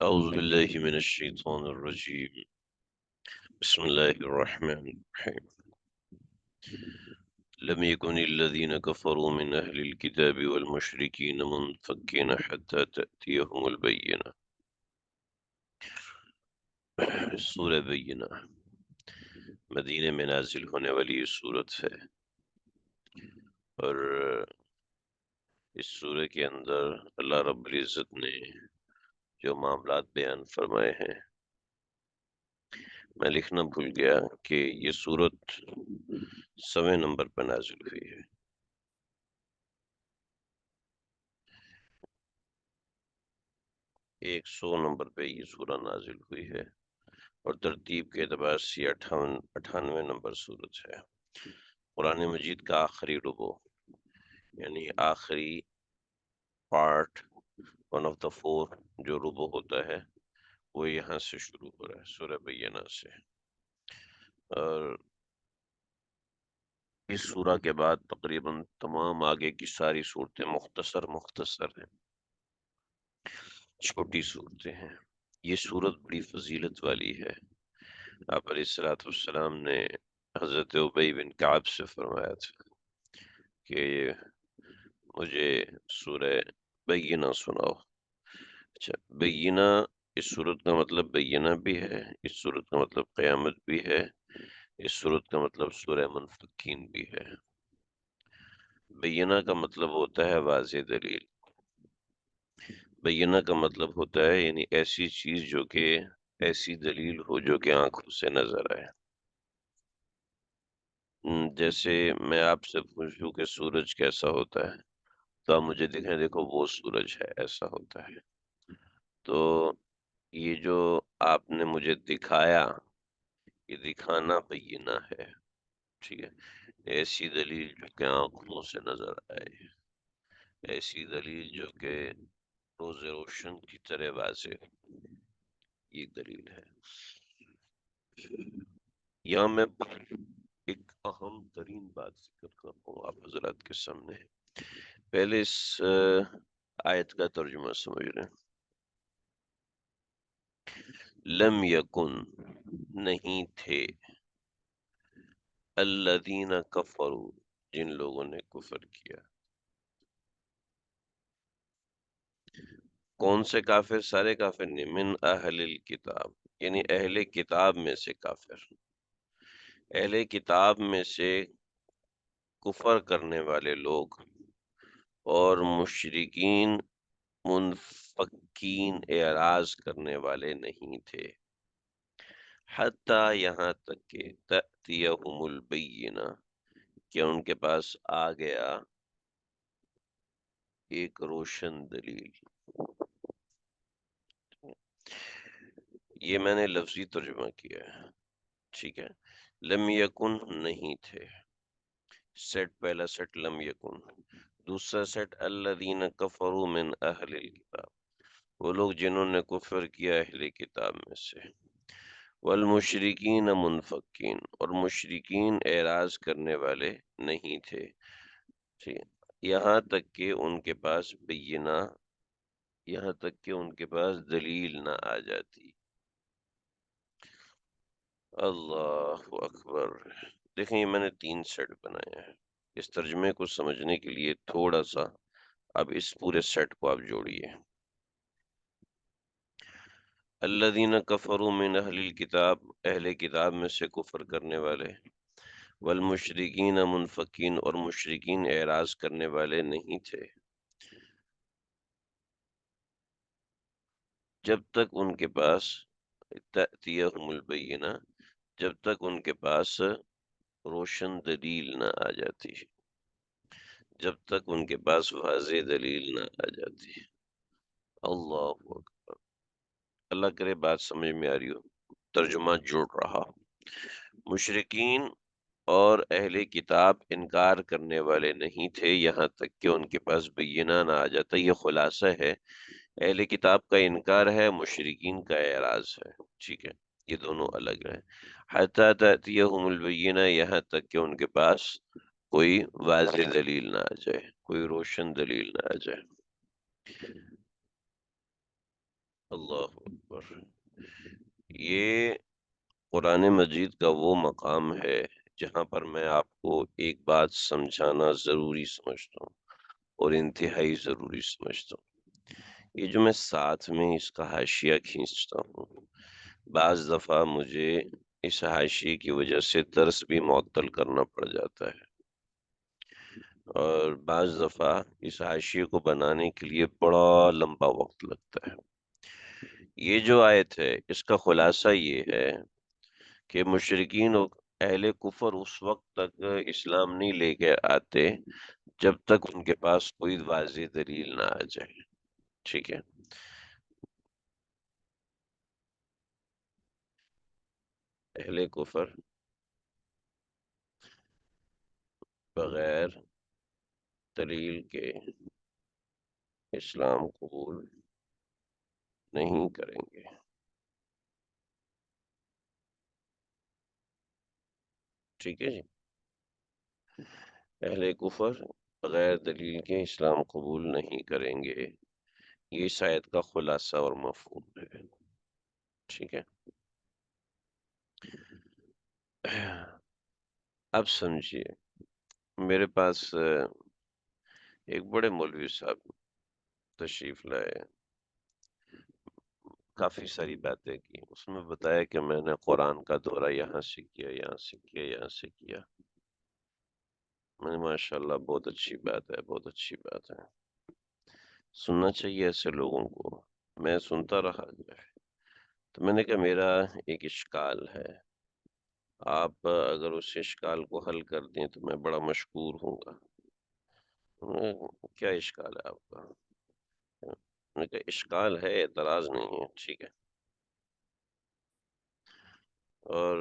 أعوذ بالله من الشيطان الرجيم. بسم الله الرحمن الرحيم. لم يكن الذين كفروا من أهل الكتاب والمشركين منفكين حتى تأتيهم البينة. سورہ بینہ مدینے میں نازل ہونے والی یہ صورت ہے، اور اس سورہ کے اندر اللہ رب العزت نے جو معاملات بیان فرمائے ہیں، میں لکھنا بھول گیا کہ یہ صورت 100 نمبر پر نازل ہوئی ہے۔ 100 نمبر پہ یہ سورہ نازل ہوئی ہے، اور ترتیب کے اعتبار سے 98 نمبر صورت ہے۔ قرآن مجید کا آخری ربع، یعنی آخری پارٹ، ون آف دا 4 جو ربع ہوتا ہے، وہ یہاں سے شروع ہو رہا ہے، سورہ بینہ سے۔ اور اس سورہ کے بعد تقریباً تمام آگے کی ساری صورتیں مختصر ہیں، چھوٹی صورتیں ہیں۔ یہ صورت بڑی فضیلت والی ہے۔ آپ علیہ الصلوۃ والسلام نے حضرت ابی بن کعب سے فرمایا تھا کہ مجھے سورہ بینہ سناؤ۔ اچھا، بینہ اس صورت کا مطلب بینہ بھی ہے، اس صورت کا مطلب قیامت بھی ہے، اس صورت کا مطلب سورہ منفکین بھی ہے۔ بینہ کا مطلب ہوتا ہے واضح دلیل۔ بینہ کا مطلب ہوتا ہے یعنی ایسی چیز جو کہ ایسی دلیل ہو جو کہ آنکھوں سے نظر آئے۔ جیسے میں آپ سے پوچھوں کہ سورج کیسا ہوتا ہے، تو آپ مجھے دکھائیں، دیکھو وہ سورج ہے، ایسا ہوتا ہے۔ تو یہ جو آپ نے مجھے دکھایا، یہ دکھانا بینہ ہے، ٹھیک ہے۔ ایسی دلیل جو کہ آنکھوں سے نظر آئے، ایسی دلیل جو کہ روز روشن کی طرح واضح، یہ دلیل ہے۔ یہاں میں ایک اہم ترین بات ذکر کر رہا ہوں آپ حضرات کے سامنے۔ پہلے اس آیت کا ترجمہ سمجھ لیں۔ لم یکن، نہیں تھے، الذین کفروا، جن لوگوں نے کفر کیا۔ کون سے کافر؟ سارے کافر نہیں، من اہل الکتاب، یعنی اہل کتاب میں سے کافر، اہل کتاب میں سے کفر کرنے والے لوگ، اور مشرکین منفکین، اعراض کرنے والے نہیں تھے، حتیٰ یہاں تک کہ تأتیہم البینہ، کہ ان کے پاس آ گیا ایک روشن دلیل۔ یہ میں نے لفظی ترجمہ کیا ہے، ٹھیک ہے۔ لم یکن، نہیں تھے، سیٹ پہلا سیٹ لم یکن، دوسرا سیٹ الذین کفروا من اہل الکتاب، وہ لوگ جنہوں نے کفر کیا اہل کتاب میں سے، والمشرکین منفکین، اور مشرکین اعراض کرنے والے نہیں تھے، ٹھیک ہے، یہاں تک کہ ان کے پاس بینہ، یہاں تک کہ ان کے پاس دلیل نہ آ جاتی۔ اللہ اکبر۔ دیکھیں، یہ میں نے 3 سیٹ بنائے ہیں۔ اس ترجمے کو سمجھنے کے لیے تھوڑا سا اب اس پورے سیٹ کو آپ جوڑیے۔ الذین کفروا من اہل الکتاب، اہل کتاب میں سے کفر کرنے والے، والمشرکین منفکین، اور مشرکین اعراض کرنے والے نہیں تھے، جب تک ان کے پاس تأتیہم البینہ، جب تک ان کے پاس روشن دلیل نہ آ جاتی، جب تک ان کے پاس واضح دلیل نہ آ جاتی۔ اللہ اکبر۔ اللہ کرے بات سمجھ میں آ رہی ہو، ترجمہ جڑ رہا۔ مشرکین اور اہل کتاب انکار کرنے والے نہیں تھے یہاں تک کہ ان کے پاس بینہ نہ آ جاتا۔ یہ خلاصہ ہے، اہل کتاب کا انکار ہے، مشرکین کا اعراض ہے، ٹھیک ہے، یہ دونوں الگ ہیں۔ حتی تأتیہم البینہ، یہاں تک کہ ان کے پاس کوئی واضح دلیل نہ آ جائے، کوئی روشن دلیل نہ آ جائے۔ اللہ اکبر، یہ قرآن مجید کا وہ مقام ہے جہاں پر میں آپ کو ایک بات سمجھانا ضروری سمجھتا ہوں، اور انتہائی ضروری سمجھتا ہوں۔ یہ جو میں ساتھ میں اس کا حاشیہ کھینچتا ہوں، بعض دفعہ مجھے اس حاشیے کی وجہ سے درس بھی معطل کرنا پڑ جاتا ہے، اور بعض دفعہ اس حاشیے کو بنانے کے لیے بڑا لمبا وقت لگتا ہے۔ یہ جو آیت ہے اس کا خلاصہ یہ ہے کہ مشرکین اور اہل کفر اس وقت تک اسلام نہیں لے کے آتے جب تک ان کے پاس کوئی واضح دلیل نہ آ جائے، ٹھیک ہے؟ اہل کفر بغیر دلیل کے اسلام قبول نہیں کریں گے، ٹھیک ہے جی؟ اہل کفر بغیر دلیل کے اسلام قبول نہیں کریں گے، یہ شاید کا خلاصہ اور مفہوم ہے، ٹھیک ہے؟ اب سمجھیے، میرے پاس ایک بڑے مولوی صاحب تشریف لائے، کافی ساری باتیں کی، اس میں بتایا کہ میں نے قرآن کا دورہ یہاں سے کیا، یہاں سے کیا، یہاں سے کیا۔ میں نے ماشاءاللہ بہت اچھی بات ہے، بہت اچھی بات ہے، سننا چاہیے ایسے لوگوں کو۔ میں سنتا رہا جو ہے، تو میں نے کہا میرا ایک اشکال ہے، آپ اگر اس اشکال کو حل کر دیں تو میں بڑا مشکور ہوں گا۔ کیا اشکال ہے آپ کا؟ میں نے کہا اشکال ہے، اعتراض نہیں ہے، ٹھیک ہے، اور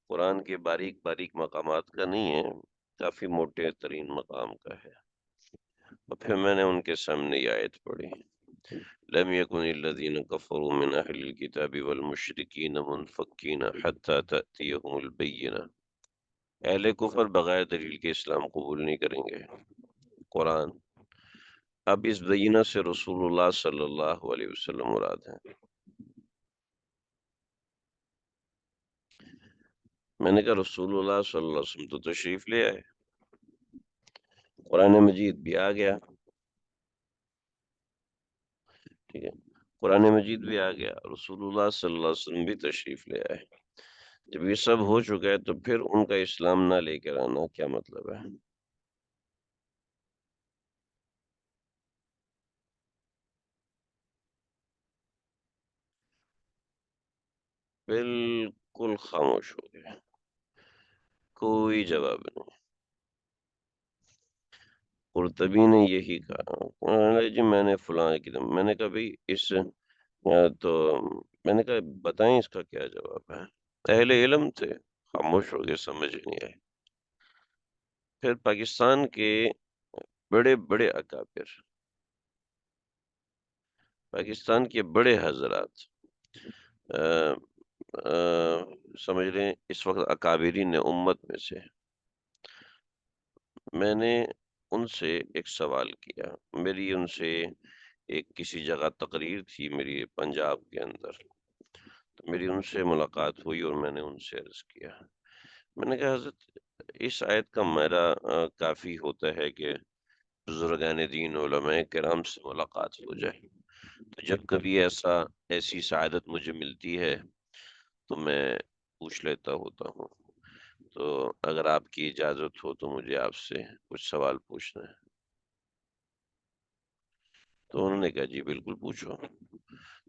قرآن کے باریک باریک مقامات کا نہیں ہے، کافی موٹے ترین مقام کا ہے۔ اور پھر میں نے ان کے سامنے یہ آیت پڑھی، لم يكن الذين كفروا من اهل الكتاب والمشركين منفكين حتى تأتيهم البينة۔ اہل کفر بغیر دلیل کے اسلام قبول نہیں کریں گے، قرآن۔ اب اس بینہ سے رسول اللہ صلی اللہ علیہ وسلم مراد ہے۔ میں نے کہا رسول اللہ صلی اللہ علیہ وسلم تو تشریف لے آئے، قرآن مجید بھی آ گیا، ٹھیک ہے، قرآن مجید بھی آ گیا، رسول اللہ صلی اللہ علیہ وسلم بھی تشریف لے آئے۔ جب یہ سب ہو چکا ہے تو پھر ان کا اسلام نہ لے کر آنا کیا مطلب ہے؟ بالکل خاموش ہو گیا، کوئی جواب نہیں۔ قرطبی نے یہی کہا، انہوں نے جی میں نے فلاں کتاب، میں نے کہا بھئی اس تو میں نے کہا بتائیں اس کا کیا جواب ہے؟ اہل علم تھے، خاموش ہو گئے، سمجھ نہیں آئے۔ پھر پاکستان کے بڑے بڑے اکابر، پاکستان کے بڑے حضرات، آ، آ، سمجھ لیں اس وقت اکابرین امت میں سے، میں نے ان سے ایک سوال کیا، میری ان سے ایک کسی جگہ تقریر تھی میری پنجاب کے اندر، تو میری ان سے ملاقات ہوئی اور میں نے ان سے عرض کیا، میں نے کہا حضرت اس آیت کا میرا کافی ہوتا ہے کہ بزرگان دین علماء کرام سے ملاقات ہو جائے، تو جب کبھی ایسی سعادت مجھے ملتی ہے تو میں پوچھ لیتا ہوتا ہوں، تو اگر آپ کی اجازت ہو تو مجھے آپ سے کچھ سوال پوچھنا ہے۔ تو انہوں نے کہا جی بالکل پوچھو،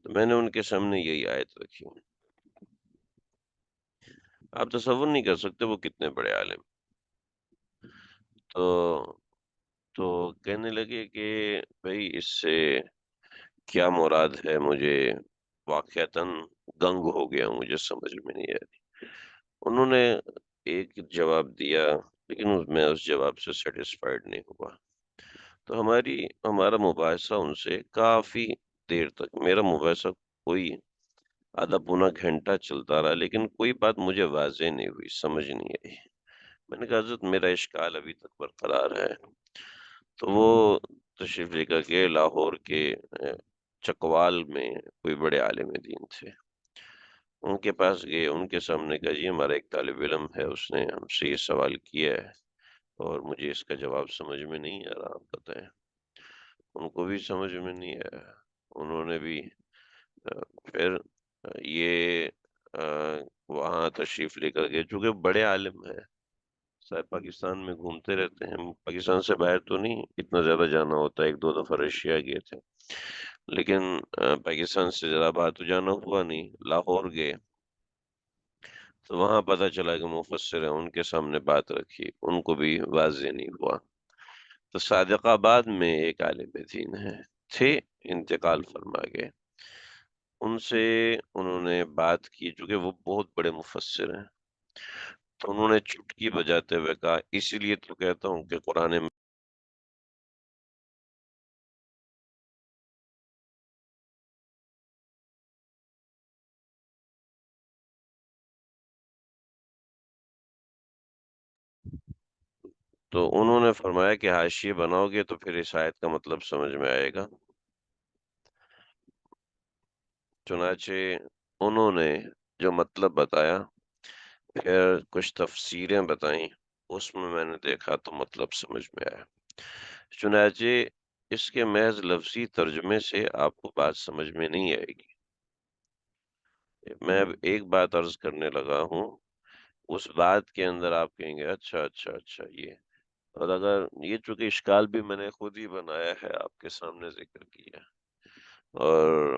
تو میں نے ان کے سامنے یہی آیت رکھی، آپ تصور نہیں کر سکتے وہ کتنے بڑے عالم، تو تو کہنے لگے کہ بھئی اس سے کیا مراد ہے، مجھے واقعتاً گنگ ہو گیا، مجھے سمجھ میں نہیں آئی۔ انہوں نے ایک جواب دیا لیکن میں اس جواب سے سیٹسفائیڈ نہیں ہوا، تو ہمارا مباحثہ ان سے کافی دیر تک، میرا مباحثہ کوئی آدھا پونا گھنٹہ چلتا رہا، لیکن کوئی بات مجھے واضح نہیں ہوئی، سمجھ نہیں آئی۔ میں نے کہا حضرت میرا اشکال ابھی تک برقرار ہے، تو وہ تشریف لے کر کے لاہور کے چکوال میں کوئی بڑے عالم دین تھے، ان کے پاس گئے، ان کے سامنے کہا جی ہمارا ایک طالب علم ہے، اس نے ہم سے یہ سوال کیا ہے اور مجھے اس کا جواب سمجھ میں نہیں آ رہا، آپ بتائیں۔ ان کو بھی سمجھ میں نہیں آیا، انہوں نے بھی پھر یہ آ، وہاں تشریف لے کر گئے، چونکہ بڑے عالم ہیں، شاید پاکستان میں گھومتے رہتے ہیں، پاکستان سے باہر تو نہیں اتنا زیادہ جانا ہوتا ہے، ایک دو دفعہ رشیا گئے تھے، لیکن پاکستان سے زیادہ باہر تو جانا ہوا نہیں، لاہور گئے تو وہاں پتہ چلا کہ مفسر ہیں، ان کے سامنے بات رکھی، ان کو بھی واضح نہیں ہوا۔ تو صادق آباد میں ایک عالم دین ہے تھے، انتقال فرما گئے، ان سے انہوں نے بات کی، چونکہ وہ بہت بڑے مفسر ہیں، تو انہوں نے چٹکی بجاتے ہوئے کہا، اسی لیے تو کہتا ہوں کہ قرآن میں تو انہوں نے فرمایا کہ حاشیے بناؤ گے تو پھر اس آیت کا مطلب سمجھ میں آئے گا۔ چنانچہ انہوں نے جو مطلب بتایا، پھر کچھ تفسیریں بتائیں، اس میں نے دیکھا تو مطلب سمجھ میں آیا۔ چنانچہ اس کے محض لفظی ترجمے سے آپ کو بات سمجھ میں نہیں آئے گی۔ میں اب ایک بات عرض کرنے لگا ہوں، اس بات کے اندر آپ کہیں گے اچھا اچھا اچھا یہ، اور اگر یہ چونکہ اشکال بھی میں نے خود ہی بنایا ہے، آپ کے سامنے ذکر کیا، اور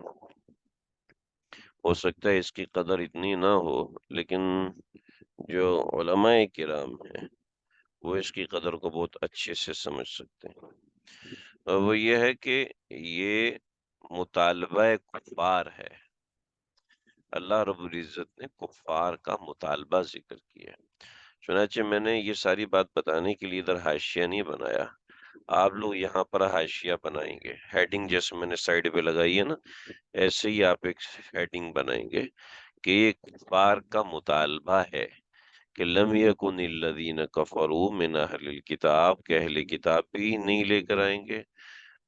ہو سکتا ہے اس کی قدر اتنی نہ ہو، لیکن جو علماء کرام ہیں وہ اس کی قدر کو بہت اچھے سے سمجھ سکتے ہیں، اور وہ یہ ہے کہ یہ مطالبہ کفار ہے، اللہ رب العزت نے کفار کا مطالبہ ذکر کیا ہے۔ چنانچہ میں نے یہ ساری بات بتانے کے لیے ادھر حاشیہ نہیں بنایا، آپ لوگ یہاں پر حاشیہ بنائیں گے، ہیڈنگ جیسے میں نے سائڈ پہ لگائی ہے نا، ایسے ہی آپ ایک ہیڈنگ بنائیں گے کہ یہ کفار کا مطالبہ ہے کہ لم یکن الذین کفروا من اہل الکتاب، کہ اہل کتاب بھی نہیں لے کر آئیں گے،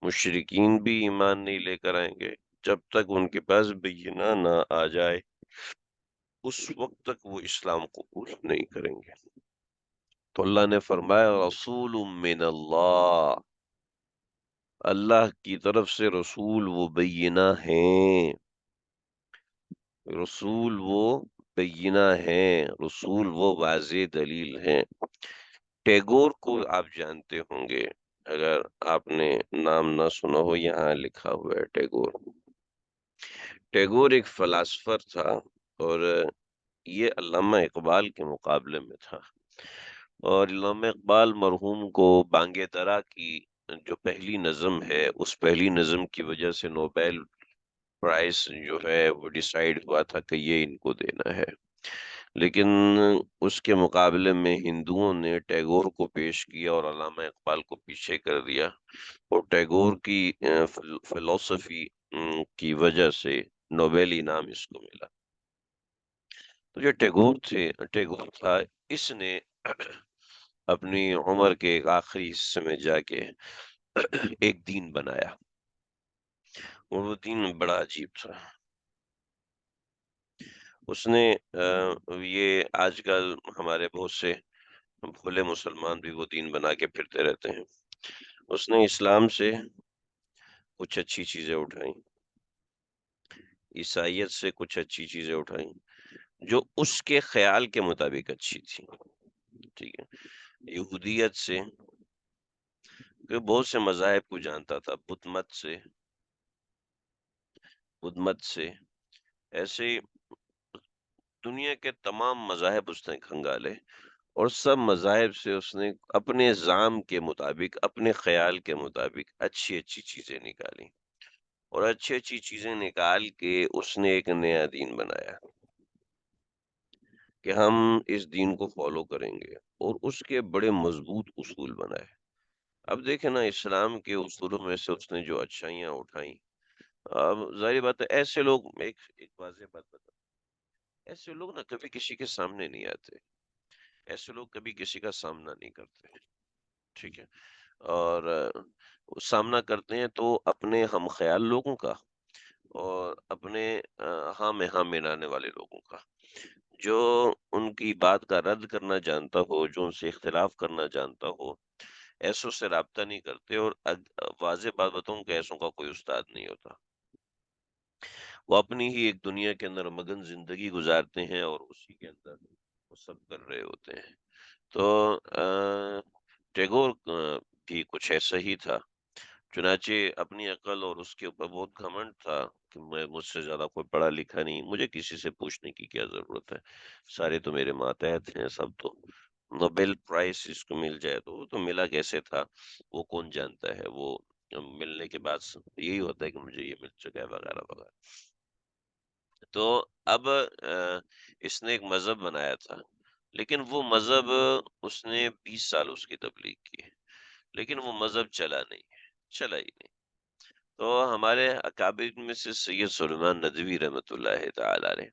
مشرکین بھی ایمان نہیں لے کر آئیں گے، جب تک ان کے پاس بینہ نہ آ جائے، اس وقت تک وہ اسلام قبول نہیں کریں گے۔ تو اللہ نے فرمایا رسول من اللہ، اللہ کی طرف سے رسول وہ بینہ ہیں، رسول وہ بینہ ہیں، رسول وہ واضح دلیل ہیں۔ ٹیگور کو آپ جانتے ہوں گے، اگر آپ نے نام نہ سنا ہو، یہاں لکھا ہوا ہے ٹیگور۔ ٹیگور ایک فلاسفر تھا، اور یہ علامہ اقبال کے مقابلے میں تھا، اور علامہ اقبال مرحوم کو بانگ درا کی جو پہلی نظم ہے، اس پہلی نظم کی وجہ سے نوبیل پرائز جو ہے وہ ڈیسائیڈ ہوا تھا کہ یہ ان کو دینا ہے، لیکن اس کے مقابلے میں ہندوؤں نے ٹیگور کو پیش کیا اور علامہ اقبال کو پیچھے کر دیا، اور ٹیگور کی فلسفی کی وجہ سے نوبیل انعام اس کو ملا۔ تو جو ٹیگور تھا، اس نے اپنی عمر کے ایک آخری حصے میں جا کے ایک دین بنایا، اور وہ دین بڑا عجیب تھا۔ اس نے یہ آج کل ہمارے بہت سے بھولے مسلمان بھی وہ دین بنا کے پھرتے رہتے ہیں، اس نے اسلام سے کچھ اچھی چیزیں اٹھائیں، عیسائیت سے کچھ اچھی چیزیں اٹھائیں جو اس کے خیال کے مطابق اچھی تھی، ٹھیک ہے، یہودیت سے، کہ بہت سے مذاہب کو جانتا تھا، بدھ مت سے، ایسے دنیا کے تمام مذاہب اس نے کھنگالے، اور سب مذاہب سے اس نے اپنے زعم کے مطابق، اپنے خیال کے مطابق اچھی اچھی چیزیں نکالی، اور اچھی اچھی چیزیں نکال کے اس نے ایک نیا دین بنایا کہ ہم اس دین کو فالو کریں گے، اور اس کے بڑے مضبوط اصول بنائے۔ اب دیکھیں نا، اسلام کے اصولوں میں سے اس نے جو اچھائیاں اٹھائیں، اب ظاہر بات ہے ایسے لوگ، ایک واضح بات بتا، ایسے لوگ نا کبھی کسی کے سامنے نہیں آتے، ایسے لوگ کبھی کسی کا سامنا نہیں کرتے، ٹھیک ہے، اور وہ سامنا کرتے ہیں تو اپنے ہم خیال لوگوں کا، اور اپنے ہاں میں ہاں ملانے والے لوگوں کا، جو ان کی بات کا رد کرنا جانتا ہو، جو ان سے اختلاف کرنا جانتا ہو، ایسوں سے رابطہ نہیں کرتے، اور واضح بات بتاؤں کہ ایسوں کا کوئی استاد نہیں ہوتا۔ وہ اپنی ہی ایک دنیا کے اندر مگن زندگی گزارتے ہیں، اور اسی کے اندر وہ سب کر رہے ہوتے ہیں۔ تو ٹیگور بھی کچھ ایسا ہی تھا، چنانچہ اپنی عقل اور اس کے اوپر بہت گھمنڈ تھا کہ میں مجھ سے زیادہ کوئی پڑھا لکھا نہیں، مجھے کسی سے پوچھنے کی کیا ضرورت ہے، سارے تو میرے ماتحت ہیں، سب تو نوبیل پرائز اس کو مل جائے تو وہ تو ملا کیسے تھا، وہ کون جانتا ہے، وہ ملنے کے بعد یہی ہوتا ہے کہ مجھے یہ مل چکا ہے وغیرہ وغیرہ۔ تو اب اس نے ایک مذہب بنایا تھا، لیکن وہ مذہب اس نے 20 سال اس کی تبلیغ کی، لیکن وہ مذہب چلا نہیں، چلا ہی نہیں۔ تو ہمارے اکابر میں سے سید سلیمان ندوی رحمۃ اللہ تعالی علیہ،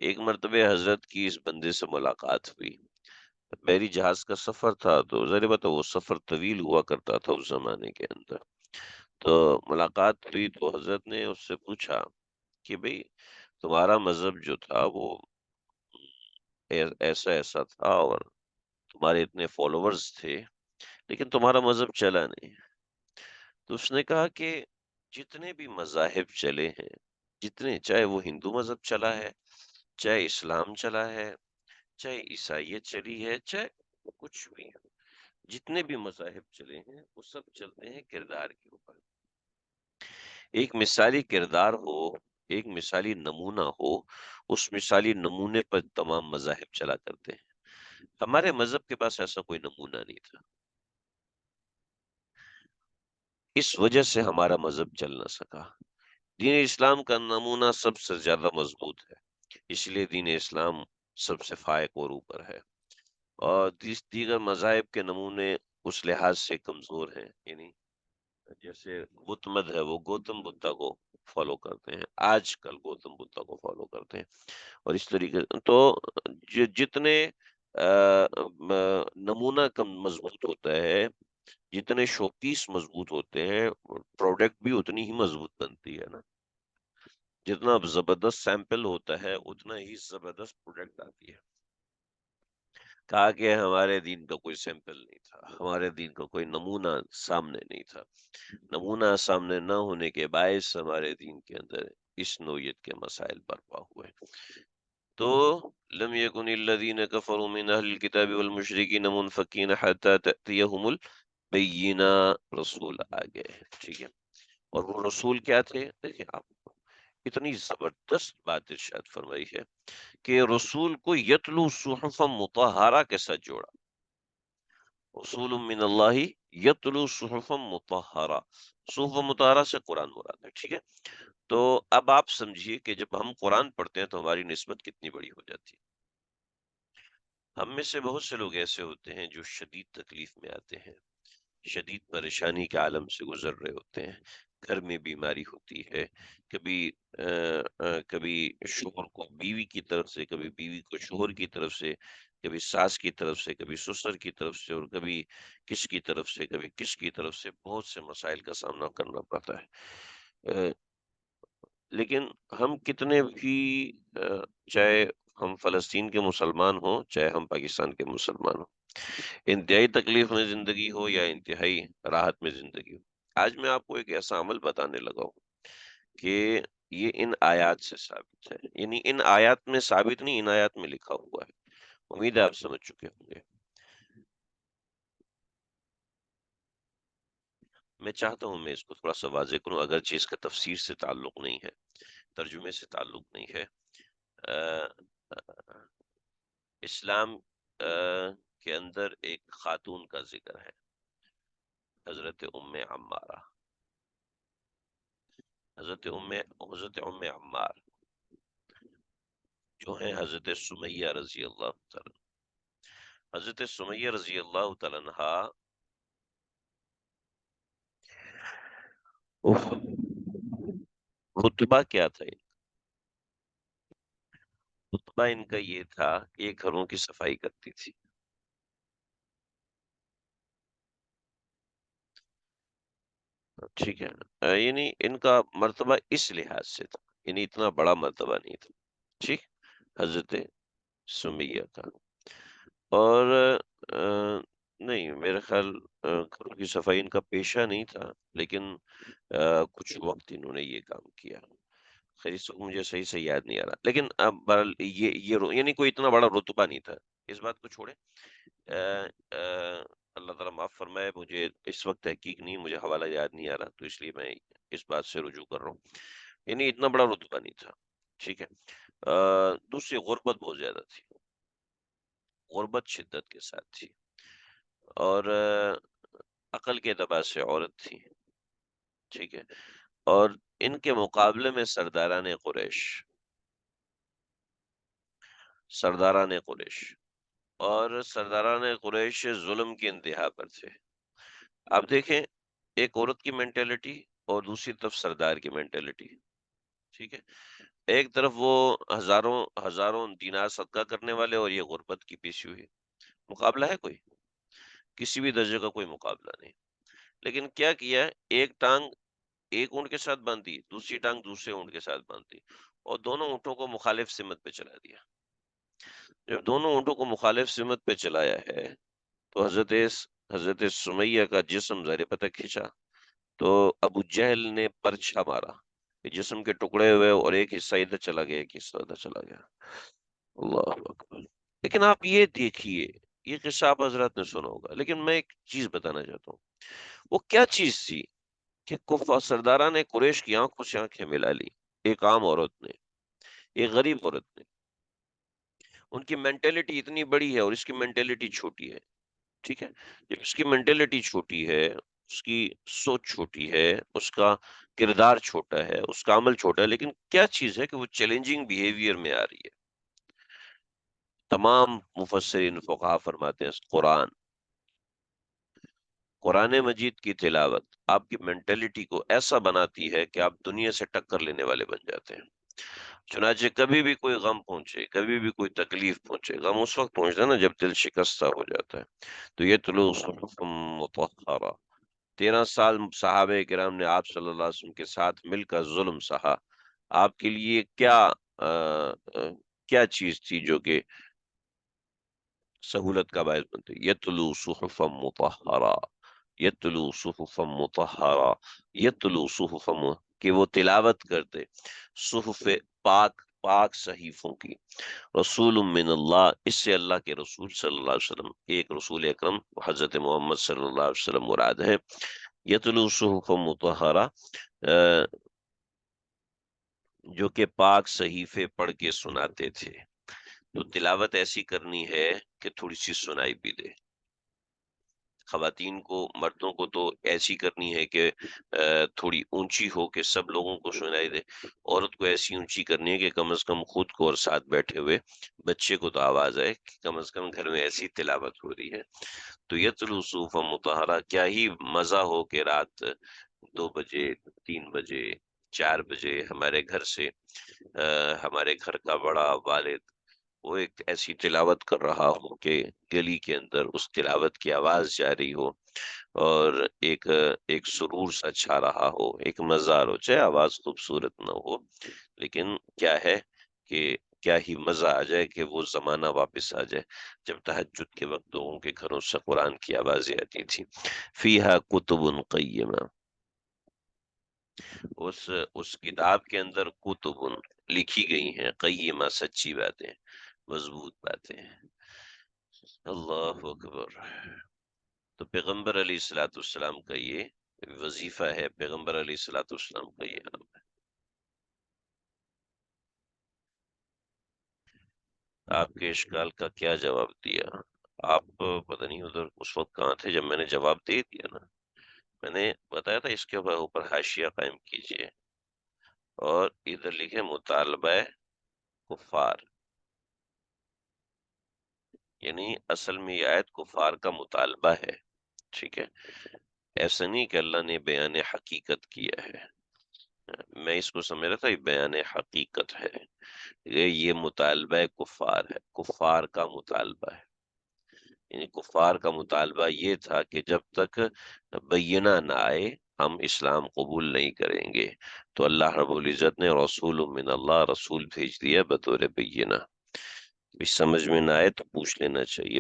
ایک مرتبہ حضرت کی اس بندے سے ملاقات ہوئی، بحری جہاز کا سفر تھا، تو ظاہر بات ہے وہ سفر طویل ہوا کرتا تھا اس زمانے کے اندر۔ تو ملاقات ہوئی تو حضرت نے اس سے پوچھا کہ بھئی تمہارا مذہب جو تھا وہ ایسا ایسا تھا، اور تمہارے اتنے فالوورز تھے، لیکن تمہارا مذہب چلا نہیں۔ تو اس نے کہا کہ جتنے بھی مذاہب چلے ہیں، جتنے، چاہے وہ ہندو مذہب چلا ہے، چاہے اسلام چلا ہے، چاہے عیسائیت چلی ہے، چاہے کچھ بھی، جتنے بھی مذاہب چلے ہیں وہ سب چلتے ہیں کردار کے اوپر۔ ایک مثالی کردار ہو، ایک مثالی نمونہ ہو، اس مثالی نمونے پر تمام مذاہب چلا کرتے ہیں۔ ہمارے مذہب کے پاس ایسا کوئی نمونہ نہیں تھا، اس وجہ سے ہمارا مذہب چل نہ سکا۔ دین اسلام کا نمونہ سب سے زیادہ مضبوط ہے، اس لیے دین اسلام سب سے فائق اور اوپر ہے، اور دیگر مذاہب کے نمونے اس لحاظ سے کمزور ہیں، یعنی جیسے بدھ مت ہے وہ گوتم بدھا کو فالو کرتے ہیں، آج کل گوتم بدھا کو فالو کرتے ہیں، اور اس طریقے تو جتنے نمونہ کم مضبوط ہوتا ہے، جتنے شو پیس مضبوط ہوتے ہیں، پروڈکٹ بھی اتنی ہی مضبوط بنتی ہے نا۔ جتنا زبردست سیمپل ہوتا ہے اتنا ہی زبردست پروڈکٹ آتی ہے۔ کہا کہ ہمارے دین کا کوئی سیمپل نہیں تھا، ہمارے دین کا کوئی نمونہ سامنے نہیں تھا، نمونہ سامنے نہ ہونے کے باعث ہمارے دین کے اندر اس نوعیت کے مسائل برپا ہوئے۔ تو لم یکن الذین کفروا من اہل الکتاب والمشرکین منفکین حتی تأتیہم البینہ، رسول آ گئے، ٹھیک ہے، اور وہ رسول کیا تھے؟ دیکھیں آپ، اتنی زبردست بات ارشاد فرمائی ہے کہ رسول کو یتلو صحفا مطہرہ کے ساتھ جوڑا، رسول من اللہ یتلو صحفا مطہرہ، صحف مطہرہ سے قرآن مراد ہے، ٹھیک ہے۔ تو اب آپ سمجھیے کہ جب ہم قرآن پڑھتے ہیں تو ہماری نسبت کتنی بڑی ہو جاتی ہے۔ ہم میں سے بہت سے لوگ ایسے ہوتے ہیں جو شدید تکلیف میں آتے ہیں، شدید پریشانی کے عالم سے گزر رہے ہوتے ہیں، گھر میں بیماری ہوتی ہے، کبھی کبھی شوہر کو بیوی کی طرف سے، کبھی بیوی کو شوہر کی طرف سے، کبھی ساس کی طرف سے، کبھی سسر کی طرف سے، اور کبھی کس کی طرف سے، کبھی کس کی طرف سے، بہت سے مسائل کا سامنا کرنا پڑتا ہے۔ لیکن ہم کتنے بھی چاہے ہم فلسطین کے مسلمان ہوں، چاہے ہم پاکستان کے مسلمان ہوں، انتہائی تکلیف میں زندگی ہو یا انتہائی راحت میں زندگی ہو، آج میں آپ کو ایک ایسا عمل بتانے لگا ہوں کہ یہ ان آیات سے ثابت ہے، یعنی ان آیات میں ثابت نہیں، ان آیات میں لکھا ہوا ہے، امید ہے آپ سمجھ چکے ہوں گے۔ میں چاہتا ہوں میں اس کو تھوڑا سا واضح کروں، اگرچہ اس کا تفسیر سے تعلق نہیں ہے، ترجمے سے تعلق نہیں ہے۔ اسلام کے اندر ایک خاتون کا ذکر ہے، حضرت ام عمارہ، حضرت ام عمار جو ہیں حضرت سمیہ رضی اللہ تعالی، حضرت سمیہ رضی اللہ تعالی عنہا، اف، رتبہ کیا تھا؟ رتبہ ان کا یہ تھا کہ یہ گھروں کی صفائی کرتی تھی، ٹھیک ہے، یعنی ان کا مرتبہ اس لحاظ سے تھا، یعنی اتنا بڑا مرتبہ نہیں تھا، ٹھیک، حضرت سمیہ کا۔ اور نہیں میرا خیال گھروں کی صفائی ان کا پیشہ نہیں تھا، لیکن کچھ وقت انہوں نے یہ کام کیا۔ خیر اس وقت مجھے صحیح سے یاد نہیں آ رہا، لیکن اب بہرحال یعنی کوئی اتنا بڑا رتبہ نہیں تھا، اس بات کو چھوڑیں۔ اللہ تعالیٰ معاف فرمائے، مجھے اس وقت تحقیق نہیں، مجھے حوالہ یاد نہیں آ رہا، تو اس لیے میں اس بات سے رجوع کر رہا ہوں، یعنی اتنا بڑا رتبہ نہیں تھا، ٹھیک ہے۔ دوسری غربت بہت زیادہ تھی، غربت شدت کے ساتھ تھی، اور عقل کے اعتبار سے عورت تھی، ٹھیک ہے۔ اور ان کے مقابلے میں سرداران قریش اور سرداران قریش ظلم کی انتہا پر تھے۔ آپ دیکھیں، ایک عورت کی مینٹیلٹی اور دوسری طرف سردار کی مینٹیلٹی، ٹھیک ہے۔ ایک طرف وہ ہزاروں ہزاروں دینار صدقہ کرنے والے، اور یہ غربت کی پیشی ہوئی، مقابلہ ہے کوئی؟ کسی بھی درجے کا کوئی مقابلہ نہیں۔ لیکن کیا کیا ہے، ایک ٹانگ ایک اونٹ کے ساتھ باندھی، دوسری ٹانگ دوسرے اونٹ کے ساتھ باندھی، اور دونوں اونٹوں کو مخالف سمت پہ چلا دیا۔ جب دونوں اونٹوں کو مخالف سمت پہ چلایا ہے، تو حضرت سمیہ کا جسم ظاہر پتہ کھینچا، تو ابو جہل نے پرچھا مارا کہ جسم کے ٹکڑے ہوئے، اور ایک حصہ ادھر چلا گیا، ایک حصہ ادھر چلا گیا۔ اللہ اکبر۔ لیکن آپ یہ دیکھیے، یہ قصہ آپ حضرات نے سنا ہوگا، لیکن میں ایک چیز بتانا چاہتا ہوں، وہ کیا چیز تھی کہ سرداران نے قریش کی آنکھوں سے آنکھیں ملا لی، ایک عام عورت نے، ایک غریب عورت نے۔ ان کی مینٹیلٹی اتنی بڑی ہے اور اس کی مینٹیلٹی چھوٹی ہے، ٹھیک ہے۔ جب اس کی مینٹیلٹی چھوٹی ہے، اس کی سوچ چھوٹی ہے، اس کا کردار چھوٹا ہے، اس کا عمل چھوٹا ہے، لیکن کیا چیز ہے کہ وہ چیلنجنگ بیہیویئر میں آ رہی ہے۔ تمام مفسرین فقہا فرماتے ہیں، قرآن مجید کی تلاوت آپ کی مینٹیلٹی کو ایسا بناتی ہے کہ آپ دنیا سے ٹکر لینے والے بن جاتے ہیں۔ چنانچہ کبھی بھی کوئی غم پہنچے، کبھی بھی کوئی تکلیف پہنچے، غم اس وقت پہنچتا ہے نا جب دل شکستہ ہو جاتا ہے، تو یہ طلوع صحف مطہرہ، 13 سال صحابہ کرام نے آپ صلی اللہ علیہ وسلم کے ساتھ مل کر ظلم سہا، آپ کے لیے آ، آ، کیا چیز تھی جو کہ سہولت کا باعث بنتے؟ یتلو صحفا مطہرہ، یتلو صحفا مطہرہ، یتلو صحفا کہ وہ تلاوت کرتے صحف پاک پاک صحیفوں کی، رسول من اللہ، اس سے اللہ کے رسول صلی اللہ علیہ وسلم، ایک رسول اکرم حضرت محمد صلی اللہ علیہ وسلم مراد ہے۔ یتلو صحف مطہرہ، جو کہ پاک صحیفے پڑھ کے سناتے تھے۔ تو تلاوت ایسی کرنی ہے کہ تھوڑی سی سنائی بھی دے، خواتین کو، مردوں کو تو ایسی کرنی ہے کہ تھوڑی اونچی ہو کہ سب لوگوں کو سنائی دے، عورت کو ایسی اونچی کرنی ہے کہ کم از کم خود کو اور ساتھ بیٹھے ہوئے بچے کو تو آواز آئے کہ کم از کم گھر میں ایسی تلاوت ہو رہی ہے۔ تو یتلو صحفا مطہرہ، کیا ہی مزہ ہو کہ رات 2 بجے، 3 بجے، 4 بجے ہمارے گھر سے ہمارے گھر کا بڑا والد وہ ایک ایسی تلاوت کر رہا ہو کہ گلی کے اندر اس تلاوت کی آواز جاری ہو، اور ایک سرور سا چھا رہا ہو، ایک مزہ ہو، چاہے آواز خوبصورت نہ ہو، لیکن کیا ہے کہ کیا ہی مزہ آ جائے کہ وہ زمانہ واپس آ جائے جب تہجد کے وقت لوگوں کے گھروں سے قرآن کی آوازیں آتی تھی۔ فیہا کتب قیمہ، اس کتاب کے اندر کتب لکھی گئی ہیں، قیمہ سچی باتیں، مضبوط باتیں۔ اللہ اکبر۔ تو پیغمبر علیہ الصلوۃ والسلام کا یہ وظیفہ ہے، پیغمبر علیہ الصلوۃ والسلام کا یہ نام ہے۔ آپ کے اشکال کا کیا جواب دیا؟ آپ پتہ نہیں ادھر اس وقت کہاں تھے جب میں نے جواب دے دیا نا، میں نے بتایا تھا اس کے اوپر حاشیہ قائم کیجئے، اور ادھر لکھے مطالبہ کفار، یعنی اصل میں یہ آیت کفار کا مطالبہ ہے، ٹھیک ہے، ایسا نہیں کہ اللہ نے بیان حقیقت کیا ہے۔ میں اس کو سمجھ رہا تھا یہ بیان حقیقت ہے، یہ مطالبہ کفار ہے، کفار کا مطالبہ ہے، یعنی کفار کا مطالبہ یہ تھا کہ جب تک بینہ نہ آئے، ہم اسلام قبول نہیں کریں گے، تو اللہ رب العزت نے رسول من اللہ، رسول بھیج دیا بطور بینہ۔ بھی سمجھ میں نہ آئے تو پوچھ لینا چاہیے،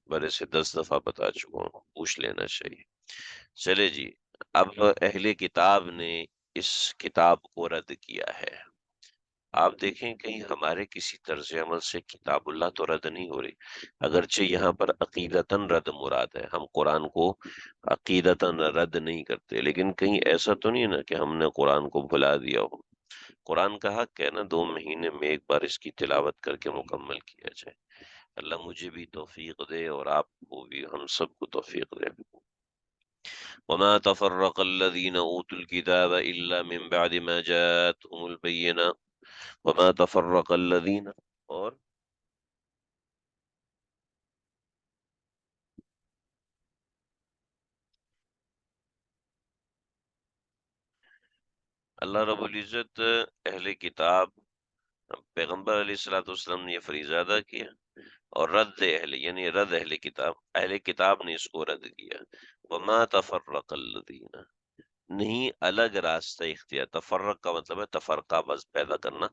بڑے سے 10 دفعہ بتا چکا ہوں، پوچھ لینا چاہیے۔ چلے جی، اب اہل کتاب نے اس کتاب کو رد کیا ہے۔ آپ دیکھیں کہیں ہمارے کسی طرز عمل سے کتاب اللہ تو رد نہیں ہو رہی، اگرچہ یہاں پر عقیدتاً رد مراد ہے، ہم قرآن کو عقیدتاً رد نہیں کرتے، لیکن کہیں ایسا تو نہیں نا کہ ہم نے قرآن کو بھلا دیا ہو۔ قرآن کا حق ہے نا 2 مہینے میں ایک بار اس کی تلاوت کر کے مکمل کیا جائے۔ اللہ مجھے بھی توفیق دے اور آپ کو بھی، ہم سب کو توفیق دے۔ وما تفرق الذين اوتوا الكتاب الا من بعد ما جاءتهم البينة وما تفرق الذين، اور اللہ رب العزت اہل کتاب، پیغمبر علیہ الصلوۃ والسلام نے یہ فریضہ ادا کیا، اور رد اہل یعنی رد اہل کتاب نے اس کو رد کیا۔ وما تفرق الذین، نہیں الگ راستہ اختیار، تفرق کا مطلب ہے تفرقہ بس پیدا کرنا،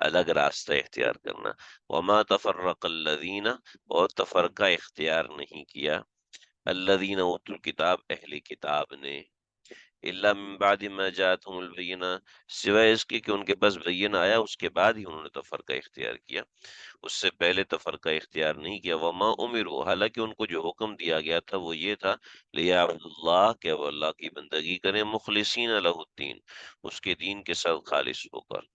الگ راستہ اختیار کرنا۔ وما تفرق الذین، اور تفرقہ اختیار نہیں کیا، الذین اوتوا الکتاب، اہل کتاب نے، الا من بعد ما جاءتهم البینہ، سوائے اس کے کہ ان کے پاس بینہ آیا، اس کے بعد ہی انہوں نے تفرقہ اختیار کیا، اس سے پہلے تفرقہ اختیار نہیں کیا۔ وما امروا، حالانکہ ان کو جو حکم دیا گیا تھا وہ یہ تھا، لیعبدوا اللہ، کہ وہ اللہ کی بندگی کریں، مخلصین لہ الدین، اس کے دین کے ساتھ خالص ہو کر،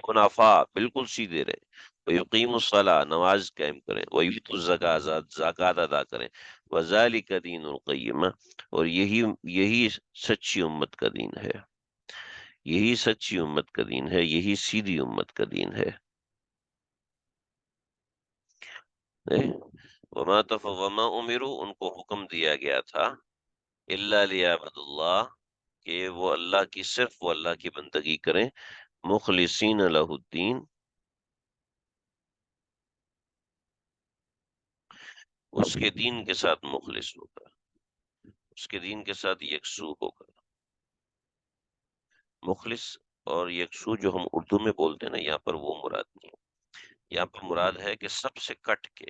حنفاء، بالکل سیدھے رہیں، ویقیموا الصلاۃ، نماز قائم کریں، ویؤتوا الزکاۃ، زکوٰۃ ادا کریں، وذالک دین القیمہ، اور یہی سچی امت کا دین ہے، یہی سچی امت کا دین ہے، یہی سیدھی امت کا دین ہے۔ وما امروا، ان کو حکم دیا گیا تھا، الا لیعبدوا اللہ، کہ وہ اللہ کی، صرف وہ اللہ کی بندگی کریں، مخلصین لہ الدین، اس کے دین کے ساتھ مخلص ہو کر، اس کے دین کے ساتھ یکسو ہو کر۔ مخلص اور یکسو جو ہم اردو میں بولتے ہیں نا، یہاں پر وہ مراد نہیں ہے، یہاں پر مراد ہے کہ سب سے کٹ کے،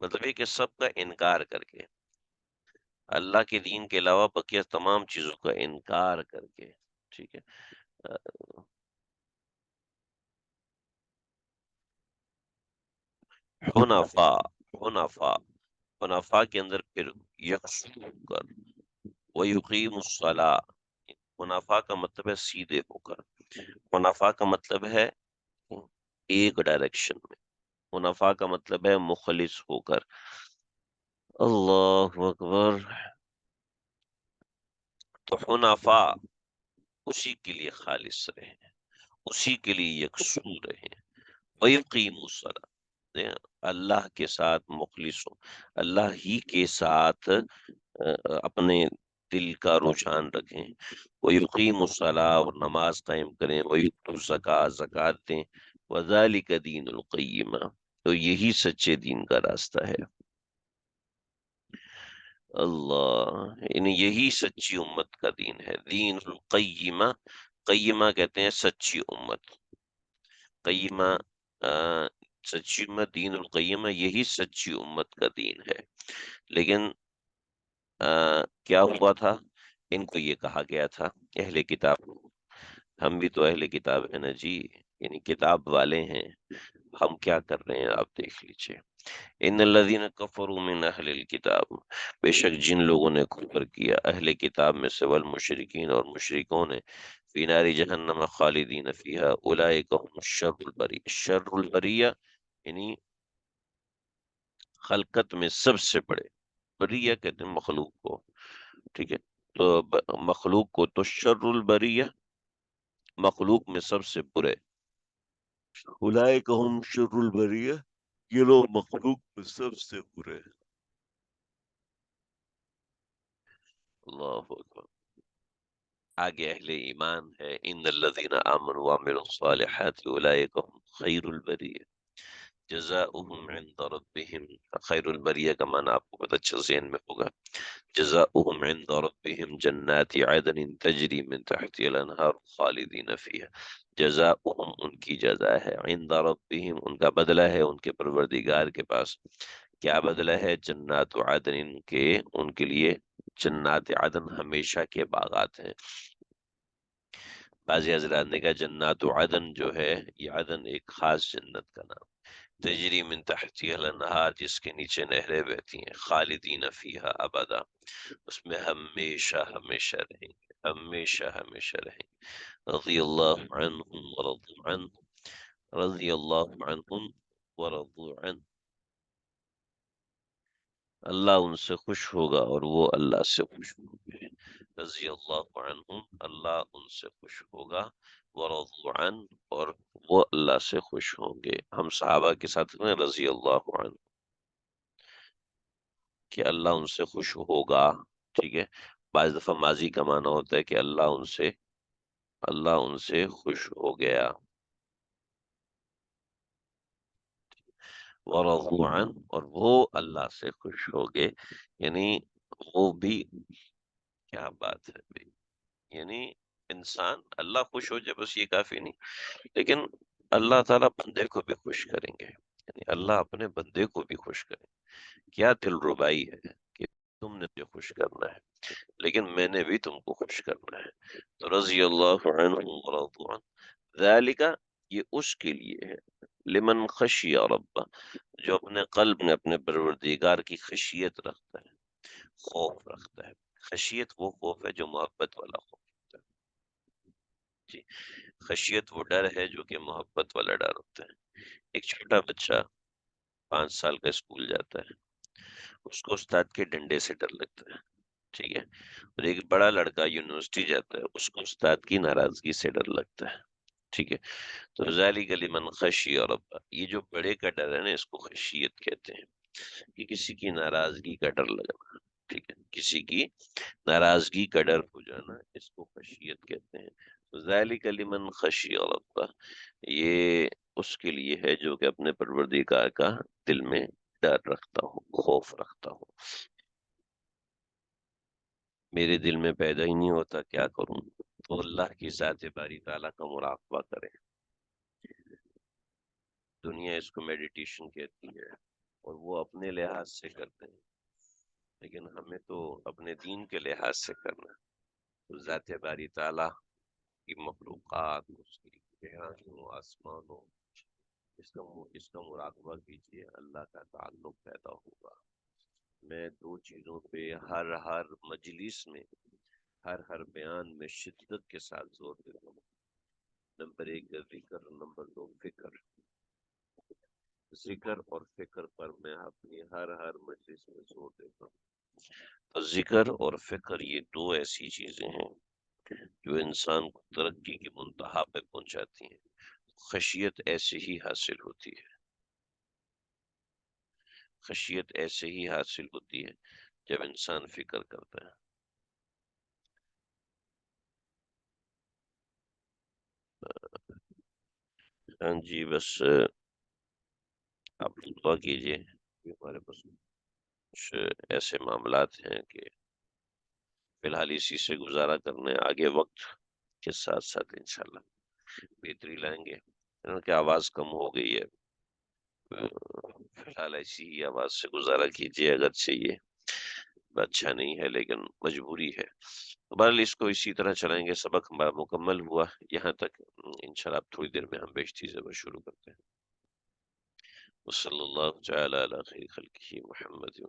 مطلب یہ کہ سب کا انکار کر کے، اللہ کے دین کے علاوہ بقیہ تمام چیزوں کا انکار کر کے، ٹھیک ہے۔ حنفاء، حنفاء، حنفاء کے اندر پھر یکسو ہو کر، ویقیم الصلاۃ، منافع کا مطلب ہے سیدھے ہو کر، منافع کا مطلب ہے ایک ڈائریکشن میں، منافع کا مطلب ہے مخلص ہو کر۔ اللہ اکبر۔ تو حنفاء اسی کے لیے خالص رہیں، اسی کے لیے یکسو رہیں، ویقیموا الصلاۃ، اللہ کے ساتھ مخلص ہو، اللہ ہی کے ساتھ اپنے دل کا رجحان رکھیں، وَيُقِيمُ الصَّلَاةَ، اور نماز قائم کریں، وَيُؤْتُوا الزَّكَاةَ، زکوٰۃ دیں، وَذَلِكَ دِينُ الْقَيِّمَةِ، تو یہی سچے دین کا راستہ ہے۔ اللہ، یعنی یہی سچی امت کا دین ہے، دین القیمہ، قیمہ کہتے ہیں سچی امت، قیمہ سچی امت، دین القیمہ، یہی سچی امت کا دین ہے۔ لیکن کیا ہوا تھا، ان کو یہ کہا گیا تھا، اہل کتاب، ہم بھی تو اہل کتاب ہیں نا جی، یعنی کتاب والے ہیں، ہم کیا کر رہے ہیں آپ دیکھ لیجئے۔ ان الذین کفروا من اہل الکتاب، بے شک جن لوگوں نے کفر کیا اہل کتاب میں سے، والمشرکین، اور مشرکوں نے، فی نار جہنم خالدین فیہا، اولئک هم الشر البریہ، شر البریہ یعنی خلقت میں سب سے بڑے، بریہ کہتے ہیں مخلوق کو، ٹھیک ہے، تو مخلوق کو تو شر البریہ، مخلوق میں سب سے برے، اولئک هم شر البریہ، یہ لوگ مخلوق میں سب سے برے۔ اللہ اکبر۔ آگے اہل ایمان ہے، ان الذین آمنوا وعملوا الصالحات اولئک هم خیر البریہ، جزاؤہم عند ربہم، خیر البریہ کا معنی آپ کو بہت اچھا ذہن میں ہوگا۔ جزاؤہم عند ربہم جنات عدن تجری من تحتها الانہار خالدین فیہا، جزاؤہم ان کی جزا ہے، عند ربہم ان کا بدلہ ہے ان کے پروردگار کے پاس۔ کیا بدلہ ہے؟ جنات عدن کے، ان کے لیے جنات عدن ہمیشہ کے باغات ہیں۔ بعضی حضرات نے کہا جنات عدن جو ہے یہ عدن ایک خاص جنت کا نام، تجری من تحتها الانہار جس کے نیچے نہریں بہتی ہیں، خالدین فیہا ابدا، اس میں ہمیشہ ہمیشہ رہیں گے، ہمیشہ ہمیشہ رہیں گے۔ رضی اللہ عنہم ورضوا عنہ، رضی اللہ عنہم ورضوا عنہ، اللہ ان سے خوش ہوگا اور وہ اللہ سے خوش ہوں گے۔ رضی اللہ عنہم، اللہ ان سے خوش ہوگا، ورضوا عنہ، اور وہ اللہ سے خوش ہوں گے۔ ہم صحابہ کے ساتھ میں رضی اللہ عنہ، کہ اللہ ان سے خوش ہوگا، ٹھیک ہے۔ بعض دفعہ ماضی کا معنی ہوتا ہے کہ اللہ ان سے خوش ہو گیا۔ ورضوا عنہ، اور وہ اللہ سے خوش ہو گئے، یعنی وہ بھی، کیا بات ہے بھائی، یعنی انسان اللہ خوش ہو جائے بس یہ کافی نہیں، لیکن اللہ تعالیٰ بندے کو بھی خوش کریں گے، یعنی اللہ اپنے بندے کو بھی خوش کریں گے۔ کیا دل ربائی ہے کہ تم نے مجھے خوش کرنا ہے لیکن میں نے بھی تم کو خوش کرنا ہے۔ تو رضی اللہ عنہ ورضوا عنہ، ذالک، یہ اس کے لیے ہے، لمن خشی ربہ، جو اپنے قلب میں اپنے پروردگار کی خشیت رکھتا ہے، خوف رکھتا ہے۔ خشیت وہ خوف ہے جو محبت والا خوف ہوتا ہے، جی۔ خشیت وہ ڈر ہے جو کہ محبت والا ڈر ہوتا ہے۔ ایک چھوٹا بچہ 5 سال کا اسکول جاتا ہے، اس کو استاد کے ڈنڈے سے ڈر لگتا ہے، ٹھیک ہے۔ اور ایک بڑا لڑکا یونیورسٹی جاتا ہے، اس کو استاد کی ناراضگی سے ڈر لگتا ہے، ٹھیک ہے۔ تو ذالک لمن خشی ربہ، یہ جو بڑے کا ڈر ہے نا اس کو خشیت کہتے ہیں، کہ کسی کی ناراضگی کا ڈر لگنا، ٹھیک ہے، کسی کی ناراضگی کا ڈر ہو جانا، اس کو خشیت کہتے ہیں۔ تو ذالک لمن خشی ربہ، یہ اس کے لیے ہے جو کہ اپنے پروردگار کا دل میں ڈر رکھتا ہو، خوف رکھتا ہو۔ میرے دل میں پیدا ہی نہیں ہوتا، کیا کروں؟ تو اللہ کی ذات باری تعالیٰ کا مراقبہ کرے، دنیا اس کو میڈیٹیشن کہتی ہے اور وہ اپنے لحاظ سے کرتے ہیں، لیکن ہمیں تو اپنے دین کے لحاظ سے کرنا ہے۔ تو ذات باری تعالیٰ کی مخلوقات، اس کی جہانوں آسمانوں، اس کا مراقبہ کیجیے، اللہ کا تعلق پیدا ہوگا۔ میں دو چیزوں پہ ہر مجلس میں، ہر بیان میں شدت کے ساتھ زور دیتا ہوں۔ نمبر 1 ذکر، نمبر 2 فکر۔ ذکر اور فکر پر میں اپنی ہر مجلس میں زور دیتا ہوں۔ تو ذکر اور فکر یہ دو ایسی چیزیں ہیں جو انسان کو ترقی کی منتہا پہ پہنچاتی ہیں۔ خشیت ایسے ہی حاصل ہوتی ہے، خشیت ایسے ہی حاصل ہوتی ہے جب انسان فکر کرتا ہے۔ ہاں جی، بس آپ دعا کیجئے کہ ہمارے پاس کچھ ایسے معاملات ہیں کہ فی الحال اسی سے گزارا کرنے، آگے وقت کے ساتھ ساتھ انشاءاللہ بہتری لائیں گے۔ کیونکہ آواز کم ہو گئی ہے، فی الحال ایسی ہی آواز سے گزارا کیجیے، اگرچہ یہ اچھا نہیں ہے لیکن مجبوری ہے۔ بہرحال اس کو اسی طرح چلائیں گے، سبق مکمل ہوا یہاں تک، انشاءاللہ اب تھوڑی دیر میں ہم بیشتی سے شروع کرتے ہیں۔ وصلی اللہ تعالی علی خیر خلقہ محمد۔